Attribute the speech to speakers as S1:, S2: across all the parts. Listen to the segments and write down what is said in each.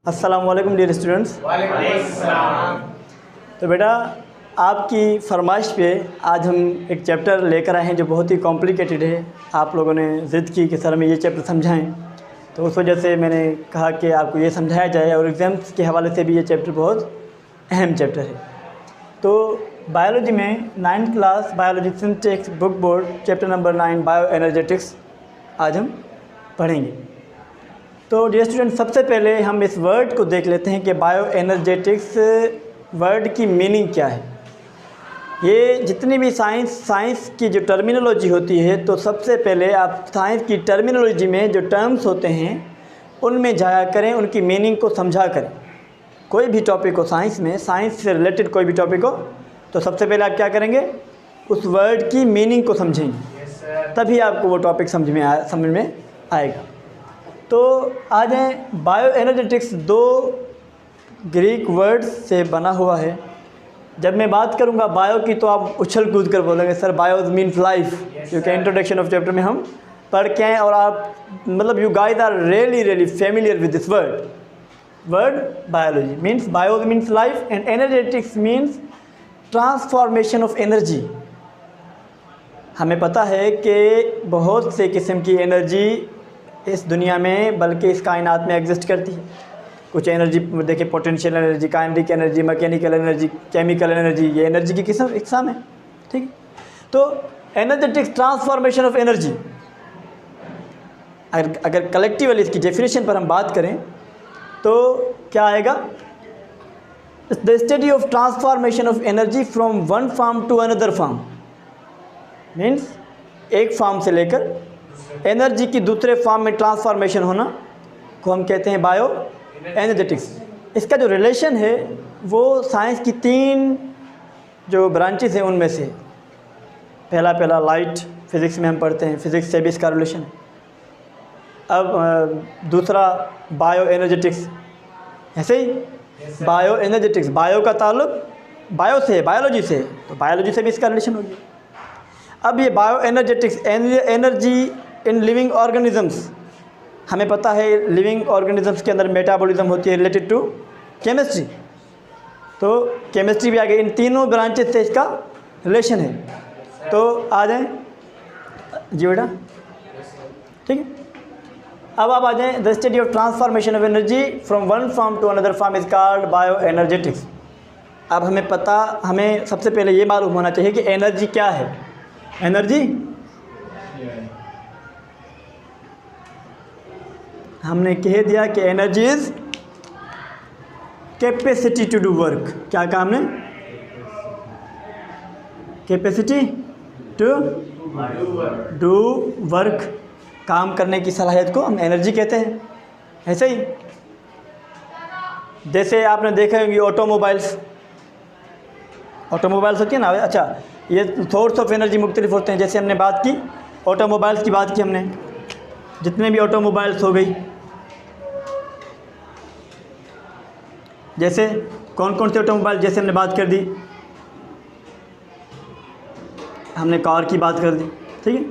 S1: अस्सलाम वालेकुम dear students. तो बेटा आपकी फरमाइश पे आज हम एक चैप्टर लेकर आए हैं जो बहुत ही कॉम्प्लिकेटेड है। आप लोगों ने ज़िद की कि सर हमें ये चैप्टर समझाएं, तो उस वजह से मैंने कहा कि आपको ये समझाया जाए और एग्ज़ाम्स के हवाले से भी ये चैप्टर बहुत अहम चैप्टर है। तो बायोलॉजी में 9th class biology syntax book board chapter number 9 bio energetics आज हम पढ़ेंगे। तो डियर स्टूडेंट, सबसे पहले हम इस वर्ड को देख लेते हैं कि बायो एनर्जेटिक्स वर्ड की मीनिंग क्या है। ये जितनी भी साइंस की जो टर्मिनोलॉजी होती है, तो सबसे पहले आप साइंस की टर्मिनोलॉजी में जो टर्म्स होते हैं उनमें जाया करें, उनकी मीनिंग को समझा करें। कोई भी टॉपिक हो साइंस में, साइंस से रिलेटेड कोई भी टॉपिक हो, तो सबसे पहले आप क्या करेंगे, उस वर्ड की मीनिंग को समझेंगे, तभी आपको वो टॉपिक समझ में आएगा। तो आ जाएँ, बायो एनर्जेटिक्स 2 ग्रीक वर्ड्स से बना हुआ है। जब मैं बात करूंगा बायो की तो आप उछल कूद कर बोलेंगे सर बायो मीन्स लाइफ, क्योंकि इंट्रोडक्शन ऑफ चैप्टर में हम पढ़ के हैं और आप मतलब you guys are really familiar with this word biology means bio means life and energetics means transformation of energy. हमें पता है कि बहुत से किस्म की एनर्जी इस दुनिया में बल्कि इस कायनात में एग्जिस्ट करती है। कुछ एनर्जी देखिए, potential energy, kinetic energy, mechanical energy, chemical energy, ये एनर्जी की इकसाम है। ठीक है, तो एनर्जेटिक्स ट्रांसफॉर्मेशन ऑफ एनर्जी। अगर कलेक्टिवली इसकी डेफिनेशन पर हम बात करें तो क्या आएगा, the study of transformation of energy from one form to another form. Means एक फॉर्म से लेकर एनर्जी की दूसरे फॉर्म में ट्रांसफॉर्मेशन होना को हम कहते हैं बायो एनर्जेटिक्स। इसका जो रिलेशन है वो साइंस की 3 जो ब्रांचेस हैं उनमें से पहला लाइट, फिज़िक्स में हम पढ़ते हैं, फिज़िक्स से भी इसका रिलेशन है। अब दूसरा बायो एनर्जेटिक्स, ऐसे ही बायो एनर्जेटिक्स, बायो का ताल्लुक बायो से है, बायोलॉजी से, तो बायोलॉजी से भी इसका रिलेशन हो गया। अब ये bio energetics, energy in living organisms, हमें पता है लिविंग ऑर्गेनिजम्स के अंदर मेटाबॉलिज्म होती है रिलेटेड टू केमिस्ट्री, तो केमिस्ट्री भी आगे, इन तीनों ब्रांचेस से इसका रिलेशन है। तो आ जाएं जी बेटा, ठीक है। अब आप आ जाएं, the study of transformation of energy from one form to another form is called bio energetics. अब हमें सबसे पहले ये मालूम होना चाहिए कि एनर्जी क्या है। एनर्जी हमने कह दिया कि energy is capacity to do work. क्या कहा हमने, कैपेसिटी टू डू वर्क, काम करने की सलाहियत को हम एनर्जी कहते हैं। ऐसे ही जैसे आपने देखा होंगे ऑटोमोबाइल्स होती है ना। अच्छा, ये सोर्स ऑफ एनर्जी मुख्तलिफ होते हैं। जैसे हमने बात की ऑटोमोबाइल्स की बात की हमने, जितने भी ऑटोमोबाइल्स हो गई, जैसे कौन कौन से ऑटोमोबाइल, जैसे हमने बात कर दी, हमने कार की बात कर दी, ठीक है,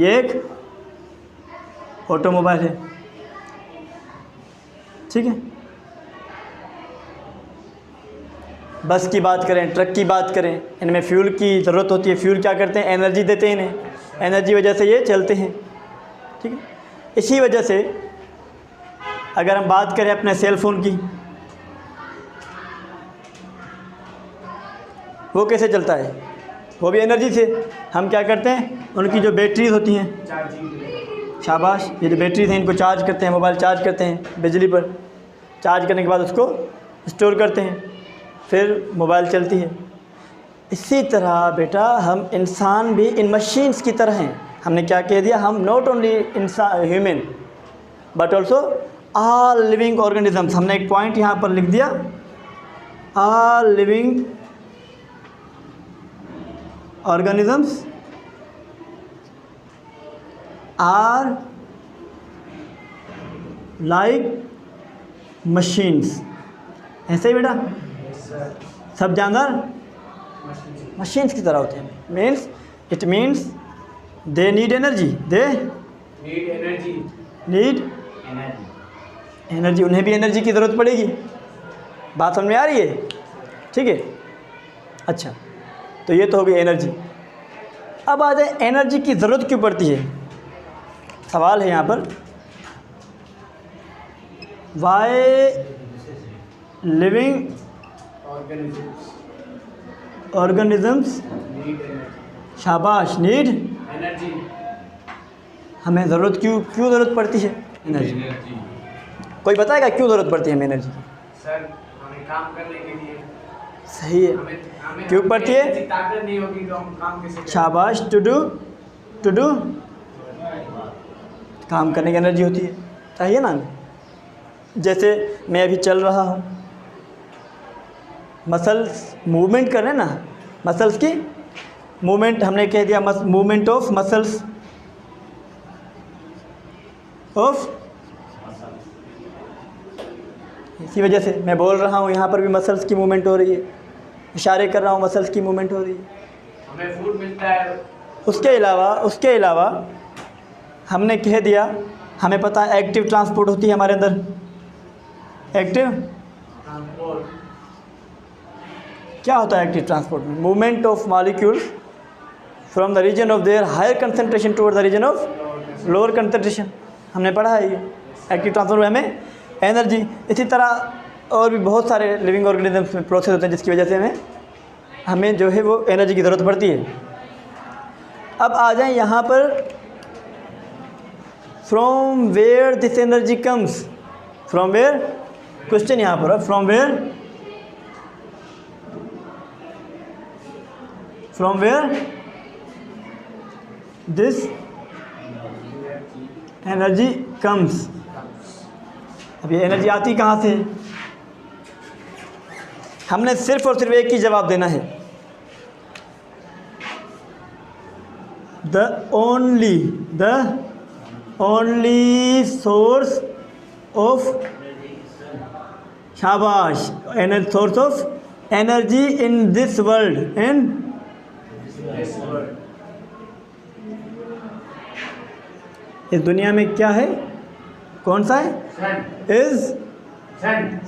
S1: ये एक ऑटोमोबाइल है, ठीक है। बस की बात करें, ट्रक की बात करें, इनमें फ्यूल की ज़रूरत होती है। फ्यूल क्या करते हैं, एनर्जी देते हैं इन्हें, एनर्जी वजह से ये चलते हैं, ठीक है। इसी वजह से अगर हम बात करें अपने सेल फ़ोन की, वो कैसे चलता है, वो भी एनर्जी से। हम क्या करते हैं, उनकी जो बैटरीज होती हैं, शाबाश, ये जो बैटरीज हैं इनको चार्ज करते हैं, मोबाइल चार्ज करते हैं बिजली पर, चार्ज करने के बाद उसको स्टोर करते हैं, फिर मोबाइल चलती है। इसी तरह बेटा हम इंसान भी इन मशीन्स की तरह हैं। हमने क्या कह दिया, हम नॉट ओनली इंसान human but also all living organisms. हमने एक पॉइंट यहाँ पर लिख दिया, all living organisms are like machines. ऐसे ही बेटा सब जानवर मशीन्स की तरह होते हैं। It means they need energy, they need energy, उन्हें भी एनर्जी की ज़रूरत पड़ेगी। बात समझ में आ रही है? ठीक है, अच्छा, तो ये तो हो गई एनर्जी। अब आ जाए एनर्जी की ज़रूरत क्यों पड़ती है। सवाल है यहाँ पर, वाई लिविंग ऑर्गेनिजम्स शाबाश नीड
S2: एनर्जी।
S1: हमें ज़रूरत क्यों ज़रूरत पड़ती है एनर्जी? कोई बताएगा क्यों ज़रूरत पड़ती है हमें एनर्जी की?
S2: सर हमें काम करने के लिए।
S1: सही है,
S2: हमें
S1: क्यों पड़ती है?
S2: ताकत नहीं होगी तो हम काम कैसे करेंगे?
S1: शाबाश, टू डू काम करने की एनर्जी होती है, चाहिए ना हमें। जैसे मैं अभी चल रहा हूँ, मसल्स मूवमेंट कर रहे हैं ना, मसल्स की मूवमेंट, हमने कह दिया मूवमेंट ऑफ मसल्स ऑफ, इसी वजह से मैं बोल रहा हूँ, यहाँ पर भी मसल्स की मूवमेंट हो रही है, इशारे कर रहा हूँ, मसल्स की मूवमेंट हो रही है।
S2: हमें फूड मिलता है।
S1: उसके अलावा हमने कह दिया, हमें पता है एक्टिव ट्रांसपोर्ट होती है हमारे अंदर। एक्टिव
S2: ट्रांसपोर्ट
S1: क्या होता है? एक्टिव ट्रांसपोर्ट में movement of molecules from the region of their higher concentration toward the region of lower concentration, हमने पढ़ा है ये। एक्टिव ट्रांसपोर्ट में हमें एनर्जी, इसी तरह और भी बहुत सारे लिविंग ऑर्गेनिजम्स में प्रोसेस होते हैं जिसकी वजह से हमें जो है वो एनर्जी की ज़रूरत पड़ती है। अब आ जाएं यहाँ पर, from where this energy comes, from where, question यहाँ पर, from where this energy comes. अब ये एनर्जी आती कहाँ से? हमने सिर्फ और सिर्फ एक ही जवाब देना है, द ओनली सोर्स ऑफ, शाबाश, source of energy in this world, इस दुनिया में क्या है? कौन सा है?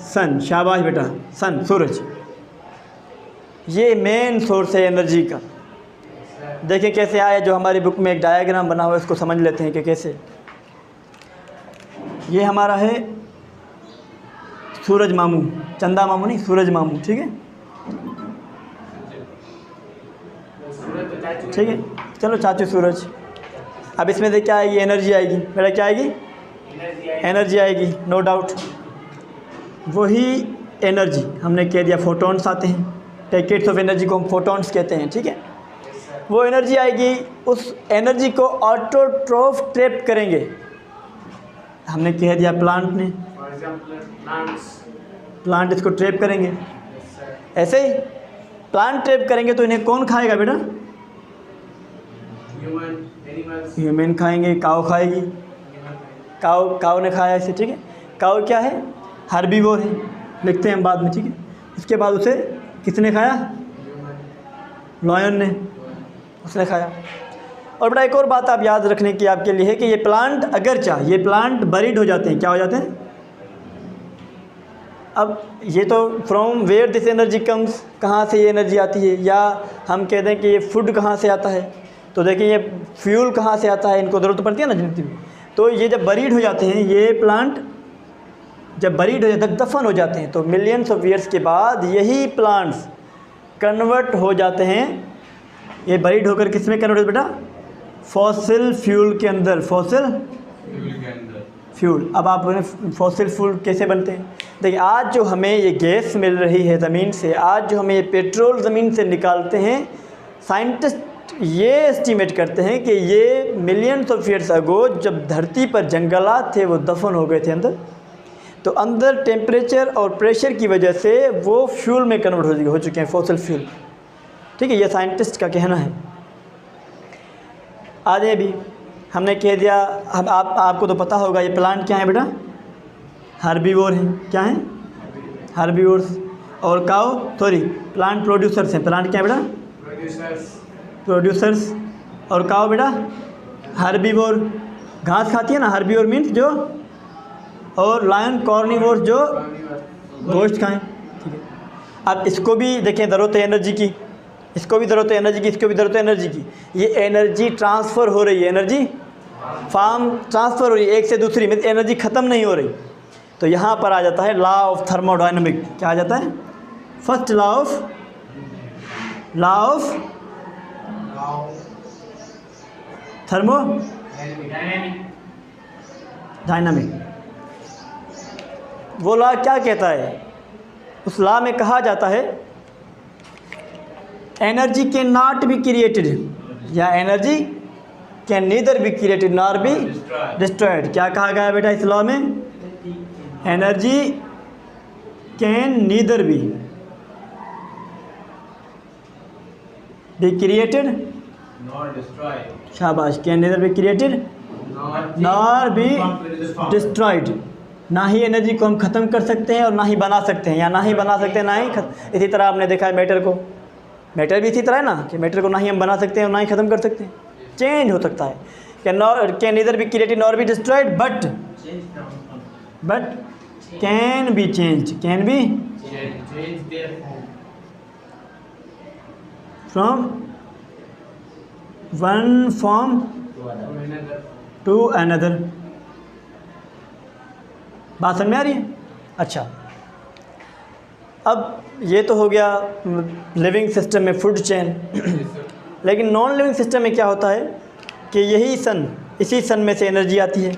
S1: सन। शाबाश बेटा, सन, सूरज, ये मेन सोर्स है एनर्जी का। देखिए कैसे आया, जो हमारी बुक में एक डायग्राम बना हुआ है उसको समझ लेते हैं कि कैसे। ये हमारा है सूरज मामू, चंदा मामू नहीं, सूरज मामू, ठीक है, ठीक है, चलो चाचू सूरज। अब इसमें से क्या आएगी? एनर्जी आएगी बेटा, क्या आएगी? एनर्जी आएगी, नो डाउट। वही एनर्जी हमने कह दिया फोटॉन्स आते हैं, पैकेट्स ऑफ एनर्जी को हम फोटॉन्स कहते हैं, ठीक है। वो एनर्जी आएगी, उस एनर्जी को ऑटोट्रोफ ट्रैप करेंगे, हमने कह दिया प्लांट ने, प्लांट इसको ट्रैप करेंगे। ऐसे ही प्लांट ट्रैप करेंगे तो इन्हें कौन खाएगा बेटा? ह्यूमन खाएंगे, काऊ खाएगी, काऊ ने खाया इसे, ठीक है। काऊ क्या है? हर्बीवोर है, लिखते हैं हम बाद में, ठीक है। उसके बाद उसे किसने खाया? लॉयन ने, उसने खाया। और बड़ा एक और बात आप याद रखने की आपके लिए है कि ये प्लांट अगरचा, ये प्लांट बरीड हो जाते हैं, क्या हो जाते हैं? अब ये तो from where this energy comes, कहाँ से ये एनर्जी आती है, या हम कह दें कि ये फूड कहाँ से आता है, तो देखिए ये फ्यूल कहाँ से आता है, इनको ज़रूरत पड़ती है ना जितनी भी। तो ये जब बरीड हो जाते हैं, ये प्लांट जब बरीड हो जाते हैं, दफन हो जाते हैं, तो मिलियंस ऑफ ईयर्स के बाद यही प्लांट्स कन्वर्ट हो जाते हैं। ये बरीड होकर किस में कन्वर्ट होता है बेटा? फॉसिल फ्यूल के अंदर, फॉसिल फ्यूल। अब आप फॉसिल फ्यूल कैसे बनते हैं? देखिए आज जो हमें ये गैस मिल रही है ज़मीन से, आज जो हमें ये पेट्रोल ज़मीन से निकालते हैं, साइंटिस्ट ये एस्टीमेट करते हैं कि ये मिलियंस ऑफ ईयर्स अगो जब धरती पर जंगलात थे वो दफन हो गए थे अंदर, तो अंदर टेम्परेचर और प्रेशर की वजह से वो फ्यूल में कन्वर्ट हो चुके हैं, फॉसिल फ्यूल, ठीक है। ये साइंटिस्ट का कहना है। आज भी हमने कह दिया, हम आपको तो पता होगा ये प्लांट क्या है बेटा? हर्बीवोर हैं, क्या हैं? हर्बीवोर्स। और काऊ प्लांट प्रोड्यूसर्स हैं। प्लांट क्या है बेटा? प्रोड्यूसर्स। और काऊ बेटा हर्बीवोर, घास खाती है ना। हर्बीवोर मीन्स जो और लायन कार्निवोर्स जो गोश्त खाएं। ठीक है, अब इसको भी देखें, ज़रूरत है एनर्जी की, इसको भी ज़रूरत है एनर्जी की, इसको भी ज़रूरत है एनर्जी की। ये एनर्जी ट्रांसफ़र हो रही है, एनर्जी फॉर्म ट्रांसफ़र हो रही है एक से दूसरी में, एनर्जी ख़त्म नहीं हो रही। तो यहाँ पर आ जाता है लॉ ऑफ थर्मोडायनामिक। क्या आ जाता है? First law of thermodynamic. वो लॉ क्या कहता है? उस लॉ में कहा जाता है energy can not be created, या energy can neither be created nor be destroyed. क्या कहा गया है बेटा इस लॉ में? Energy can neither be created शाबाश, can neither be created nor be destroyed. ना ही एनर्जी को हम ख़त्म कर सकते हैं और ना ही बना सकते हैं, या ना ही बना सकते हैं ना ही इसी तरह आपने देखा है मैटर को, मैटर भी इसी तरह है ना कि मैटर को ना ही हम बना सकते हैं और ना ही ख़त्म कर सकते हैं, चेंज हो सकता है। Can neither be created nor be destroyed but can be change, can be from one form to another. बात समझ में आ रही है? अच्छा, अब ये तो हो गया लिविंग सिस्टम में फूड चेन। लेकिन नॉन लिविंग सिस्टम में क्या होता है कि इसी सन में से एनर्जी आती है,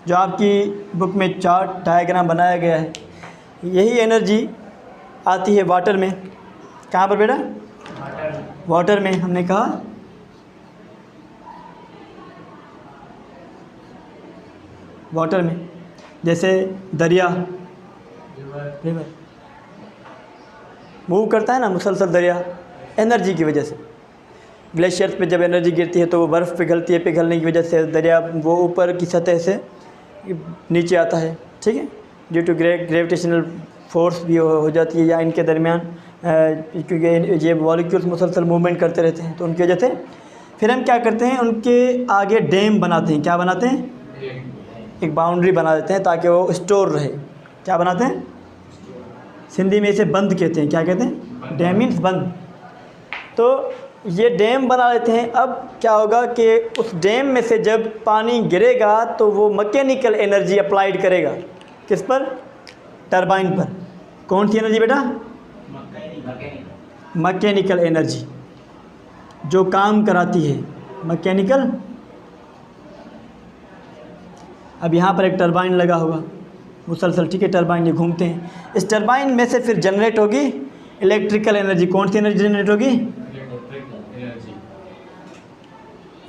S1: जो आपकी बुक में चार्ट डायग्राम बनाया गया है। यही एनर्जी आती है वाटर में। कहाँ पर बेटा? वाटर में। हमने कहा वाटर में, जैसे दरिया, रिवर मूव करता है ना मुसलसल दरिया, एनर्जी की वजह से। ग्लेशियर्स पे जब एनर्जी गिरती है तो वो बर्फ़ पिघलती है, पिघलने की वजह से दरिया वो ऊपर की सतह से नीचे आता है। ठीक है, ड्यू टू ग्रेविटेशनल फोर्स भी हो जाती है, या इनके दरमियान क्योंकि ये मॉलिक्यूल्स मुसलसल मूवमेंट करते रहते हैं, तो उनकी वजह से फिर हम क्या करते हैं, उनके आगे डैम बनाते हैं। क्या बनाते हैं? एक बाउंड्री बना देते हैं ताकि वो स्टोर रहे। क्या बनाते हैं? सिंधी में इसे बंद कहते हैं। क्या कहते हैं? डैम मीन्स बंद। तो ये डैम बना लेते हैं। अब क्या होगा कि उस डैम में से जब पानी गिरेगा तो वो मैकेनिकल एनर्जी अप्लाइड करेगा। किस पर? टरबाइन पर। कौन सी एनर्जी बेटा? मैकेनिकल एनर्जी, जो काम कराती है, मैकेनिकल। अब यहाँ पर एक टरबाइन लगा होगा मुसलसल, ठीक है, टरबाइन ये घूमते हैं। इस टरबाइन में से फिर जनरेट होगी इलेक्ट्रिकल एनर्जी। कौन सी एनर्जी जनरेट होगी?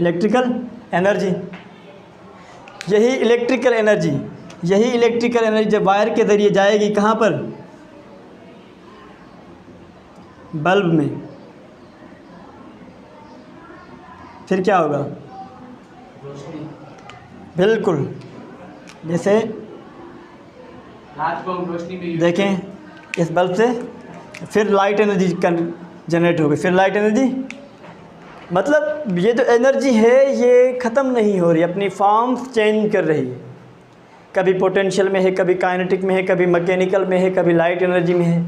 S1: Electrical energy. यही इलेक्ट्रिकल एनर्जी जब वायर के ज़रिए जाएगी कहाँ पर? बल्ब में। फिर क्या होगा? बिल्कुल, जैसे
S2: रात को हम रोशनी में
S1: देखें इस बल्ब से फिर लाइट एनर्जी जनरेट होगी। फिर लाइट एनर्जी, मतलब ये जो एनर्जी है ये ख़त्म नहीं हो रही, अपनी फॉर्म चेंज कर रही है। कभी पोटेंशियल में है, कभी काइनेटिक में है, कभी मैकेनिकल में है, कभी लाइट एनर्जी में है।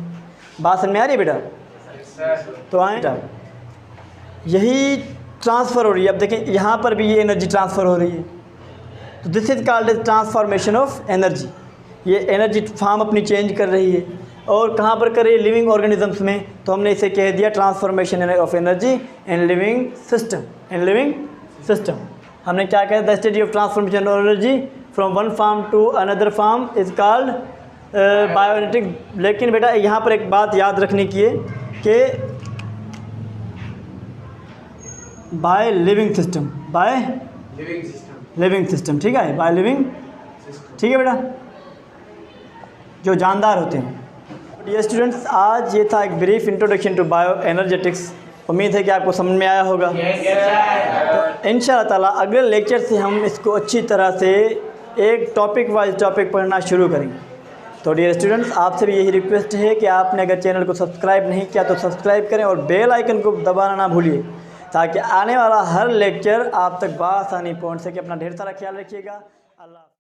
S1: बात समझ में आ रही है बेटा? तो आए यही ट्रांसफ़र हो रही है। अब देखें यहाँ पर भी ये एनर्जी ट्रांसफ़र हो रही है। तो this is called as transformation of energy. ये एनर्जी फॉर्म अपनी चेंज कर रही है, और कहाँ पर कर रही है? लिविंग ऑर्गेनिजम्स में। तो हमने इसे कह दिया transformation of energy in living system. हमने क्या कहा? The study of transformation of energy from one form to another form is called bioenergetic. लेकिन बेटा यहाँ पर एक बात याद रखने की है कि by living system, living system, ठीक है, बाय लिविंग, ठीक है बेटा, जो जानदार होते हैं। डियर स्टूडेंट्स, आज ये था एक brief introduction to bio energetics. उम्मीद है कि आपको समझ में आया होगा। तो इंशाअल्लाह ताला अगले लेक्चर से हम इसको अच्छी तरह से एक टॉपिक वाइज टॉपिक पढ़ना शुरू करेंगे। तो डियर स्टूडेंट्स, आपसे भी यही रिक्वेस्ट है कि आपने अगर चैनल को सब्सक्राइब नहीं किया तो सब्सक्राइब करें और बेल आइकन को दबाना ना भूलिए, ताकि आने वाला हर लेक्चर आप तक बआसानी पहुंच सके। अपना ढेर सारा ख्याल रखिएगा। अल्लाह।